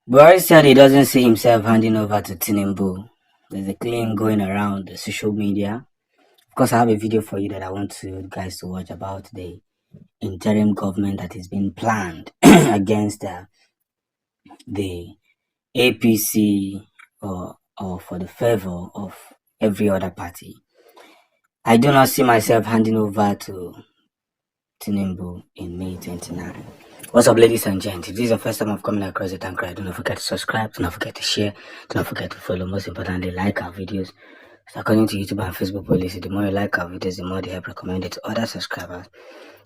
Buhari said he doesn't see himself handing over to Tinubu. There's a claim going around the social media. Of course, I have a video for you that I want you guys to watch about the interim government that is being planned against the APC or for the favor of every other party. I do not see myself handing over to Tinubu in May 29. What's up, ladies and gents? If this is the first time I've come across it, do not forget to subscribe, do not forget to share, do not forget to follow. Most importantly, like our videos. So according to YouTube and Facebook policy, the more you like our videos, the more they help recommend it to other subscribers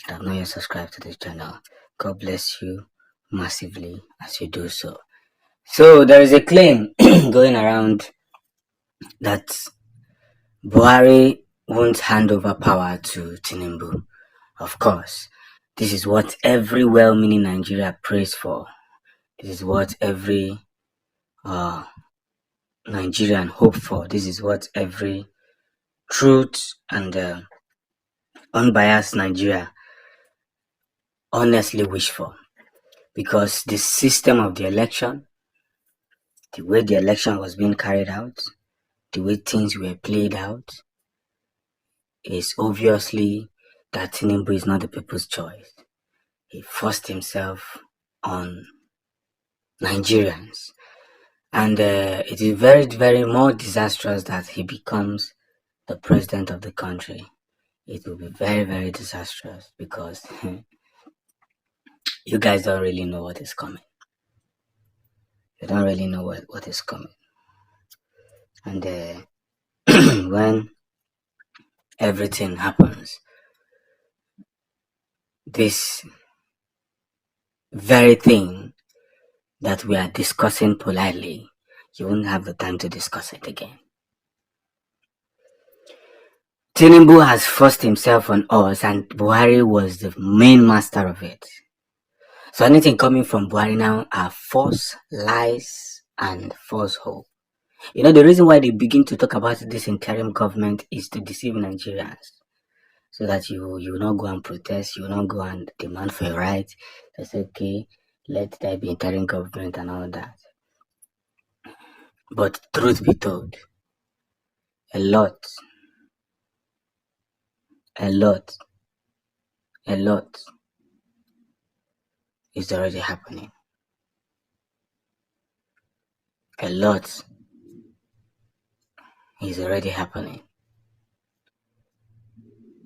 that have not yet subscribed to this channel. God bless you massively as you do so. So there is a claim going around that Buhari won't hand over power to Tinubu. Of course, this is what every well-meaning Nigeria prays for. This is what every Nigerian hope for. This is what every truth and unbiased Nigeria honestly wish for. Because the system of the election, the way the election was being carried out, the way things were played out, is obviously that Tinubu is not the people's choice. He forced himself on Nigerians. And it is very, very more disastrous that he becomes the president of the country. It will be very, very disastrous because you guys don't really know what is coming. You don't really know what is coming. And when everything happens, this very thing that we are discussing politely, you won't have the time to discuss it again. Tinubu has forced himself on us, and Buhari was the main master of it. So anything coming from Buhari now are false lies and falsehood. You know, the reason why they begin to talk about this interim government is to deceive Nigerians. So that you will not go and protest, you will not go and demand for your rights. They say, okay, let there be interim government and all that. But truth be told, a lot is already happening. A lot is already happening.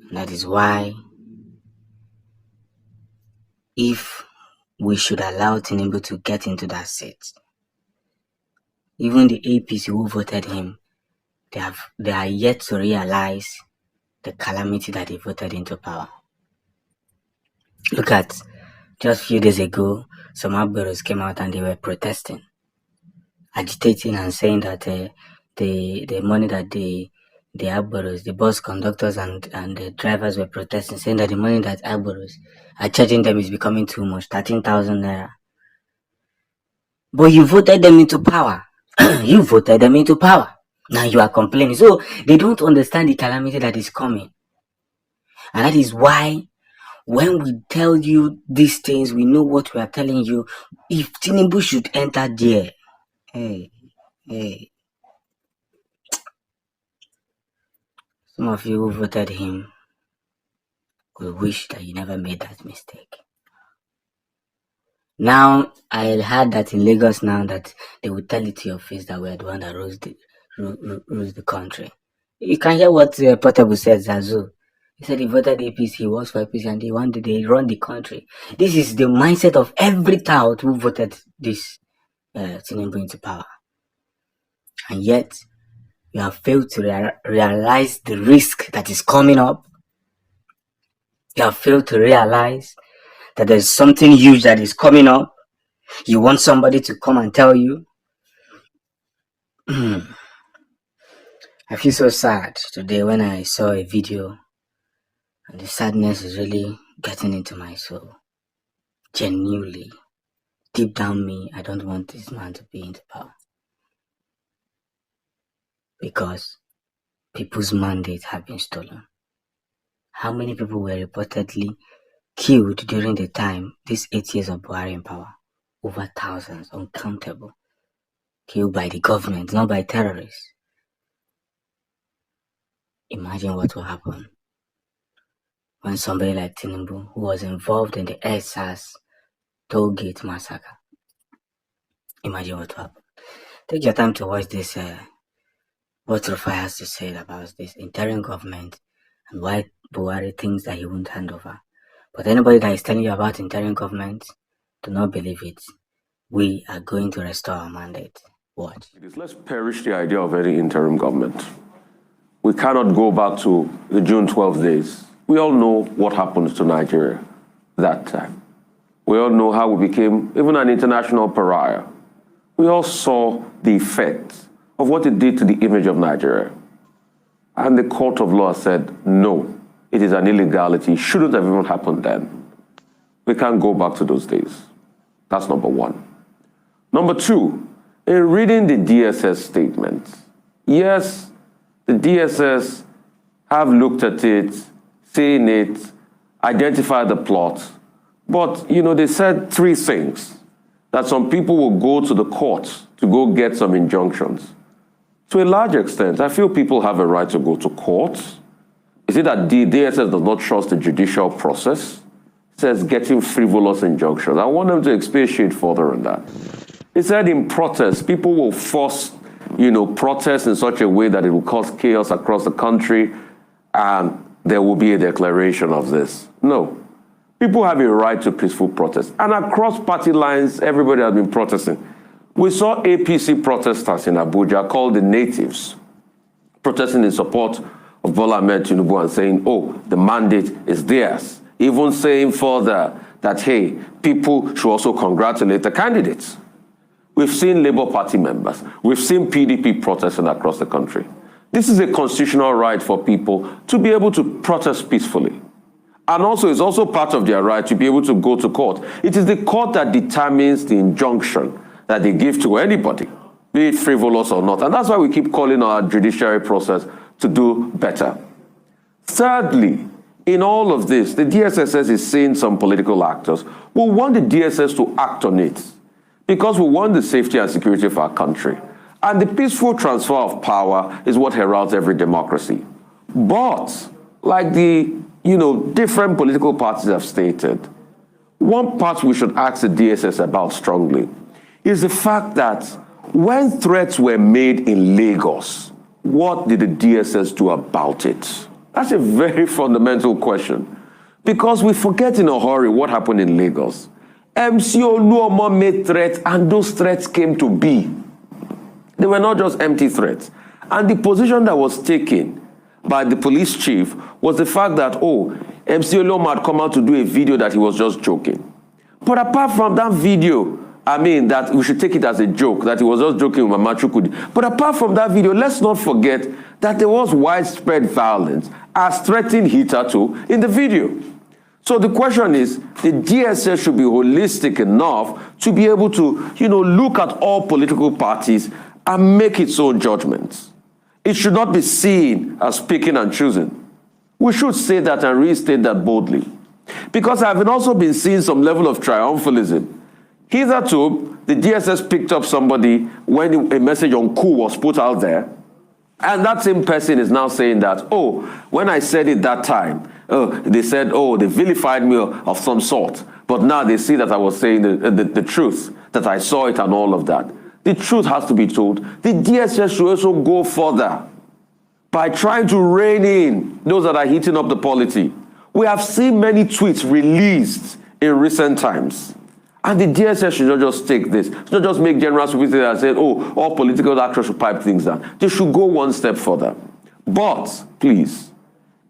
And that is why if we should allow Tinubu to get into that seat, even the APC who voted him, they are yet to realize the calamity that they voted into power. Look at just a few days ago, some outbursts came out and they were protesting, agitating and saying that the money that the outbursts, the bus conductors and the drivers were protesting, saying that the money that outbursts are charging them is becoming too much, 13,000 naira. But you voted them into power. You voted them into power. Now you are complaining. So they don't understand the calamity that is coming. And that is why when we tell you these things, we know what we are telling you. If Tinubu should enter there, hey, some of you who voted him will wish that you never made that mistake. Now, I heard that in Lagos now that they will tell it to your face that we are the one that rules the country. You can hear what Portable said, Zazu. He said he voted APC, he was for APC, and they run the country. This is the mindset of every tout who voted this Tinubu into power. And yet, you have failed to realize the risk that is coming up. You have failed to realize that there's something huge that is coming up. You want somebody to come and tell you. I feel so sad today when I saw a video, and the sadness is really getting into my soul. Genuinely, deep down me, I don't want this man to be into power. Because people's mandates have been stolen. How many people were reportedly killed during the time, these 8 years of Buhari in power? over thousands, uncountable, killed by the government, not by terrorists. Imagine what will happen when somebody like Tinubu, who was involved in the SARS tollgate massacre, imagine what will happen. Take your time to watch this, what Rufai has to say about this interim government and why Buhari thinks that he won't hand over. But anybody that is telling you about interim government, do not believe it. We are going to restore our mandate. Watch. Let's perish the idea of any interim government. We cannot go back to the June 12 days. We all know what happened to Nigeria that time. We all know how we became even an international pariah. We all saw the effect of what it did to the image of Nigeria. And the court of law said, no, it is an illegality. It shouldn't have even happened then. We can't go back to those days. That's number one. Number two, in reading the DSS statement, yes, the DSS have looked at it, seen it, identified the plot, but, they said three things. That some people will go to the courts to go get some injunctions. To a large extent, I feel people have a right to go to courts. Is it that the DSS does not trust the judicial process? It says getting frivolous injunctions. I want them to expatiate further on that. It said in protest, people will force, protest in such a way that it will cause chaos across the country, and there will be a declaration of this. No. People have a right to peaceful protest. And across party lines, everybody has been protesting. We saw APC protesters in Abuja called the Natives, protesting in support of Bola Ahmed Tinubu and saying, oh, the mandate is theirs. Even saying further that, hey, people should also congratulate the candidates. We've seen Labour Party members. We've seen PDP protesting across the country. This is a constitutional right for people to be able to protest peacefully. And also, it's also part of their right to be able to go to court. It is the court that determines the injunction that they give to anybody, be it frivolous or not. And that's why we keep calling our judiciary process to do better. Thirdly, in all of this, the DSS is saying some political actors will want the DSS to act on it because we want the safety and security of our country. And the peaceful transfer of power is what heralds every democracy. But, like the different political parties have stated, one part we should ask the DSS about strongly is the fact that when threats were made in Lagos, what did the DSS do about it? That's a very fundamental question, because we forget in a hurry what happened in Lagos. MC Oluomo made threats, and those threats came to be. They were not just empty threats. And the position that was taken by the police chief was the fact that, MC Oluomo had come out to do a video that he was just joking. But apart from that video, that we should take it as a joke, that he was just joking with Mama Chukwudi. But apart from that video, let's not forget that there was widespread violence as threatened hitherto in the video. So the question is, the DSS should be holistic enough to be able to, look at all political parties and make its own judgments. It should not be seen as picking and choosing. We should say that and restate that boldly. Because I've also been seeing some level of triumphalism. Hitherto, the DSS picked up somebody when a message on coup was put out there, and that same person is now saying that, when I said it that time, they said, they vilified me of some sort, but now they see that I was saying the truth, that I saw it and all of that. The truth has to be told. The DSS should also go further by trying to rein in those that are heating up the polity. We have seen many tweets released in recent times. And the DSS should not just take this. Should not just make general publicity and say, all political actors should pipe things down. They should go one step further. But, please,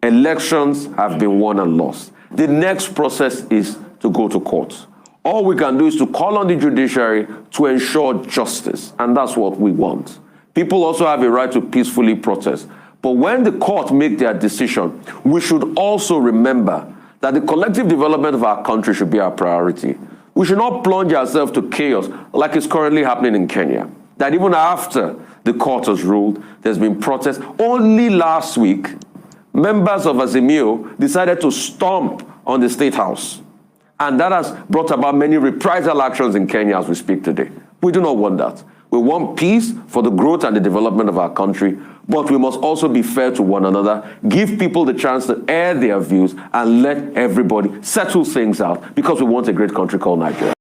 elections have been won and lost. The next process is to go to court. All we can do is to call on the judiciary to ensure justice. And that's what we want. People also have a right to peacefully protest. But when the court make their decision, we should also remember that the collective development of our country should be our priority. We should not plunge ourselves to chaos like is currently happening in Kenya. That even after the court has ruled, there's been protests. Only last week, members of Azimio decided to stomp on the State House. And that has brought about many reprisal actions in Kenya as we speak today. We do not want that. We want peace for the growth and the development of our country, but we must also be fair to one another, give people the chance to air their views, and let everybody settle things out, because we want a great country called Nigeria.